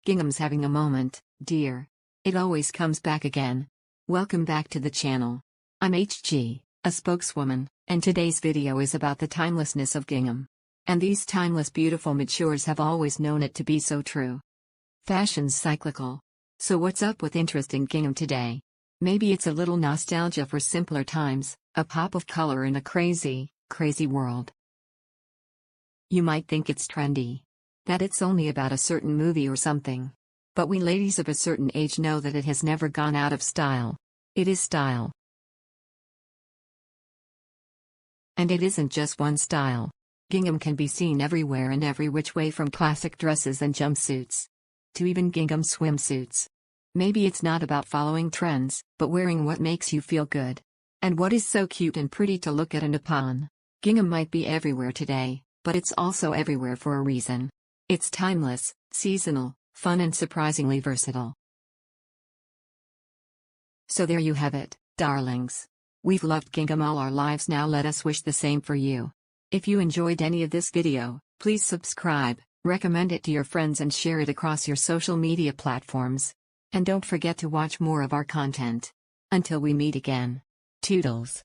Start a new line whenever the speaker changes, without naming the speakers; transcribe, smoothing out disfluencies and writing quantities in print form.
Gingham's having a moment, dear. It always comes back again. Welcome back to the channel. I'm HG, a spokeswoman, and today's video is about the timelessness of gingham. And these timeless beautiful matures have always known it to be so true. Fashion's cyclical. So what's up with interest in gingham today? Maybe it's a little nostalgia for simpler times, a pop of color in a crazy, crazy world. You might think it's trendy. That it's only about a certain movie or something. But we ladies of a certain age know that it has never gone out of style. It is style. And it isn't just one style. Gingham can be seen everywhere and every which way, from classic dresses and jumpsuits to even gingham swimsuits. Maybe it's not about following trends, but wearing what makes you feel good. And what is so cute and pretty to look at and upon. Gingham might be everywhere today, but it's also everywhere for a reason. It's timeless, seasonal, fun, and surprisingly versatile. So there you have it, darlings. We've loved gingham all our lives, now let us wish the same for you. If you enjoyed any of this video, please subscribe, recommend it to your friends, and share it across your social media platforms. And don't forget to watch more of our content. Until we meet again. Toodles.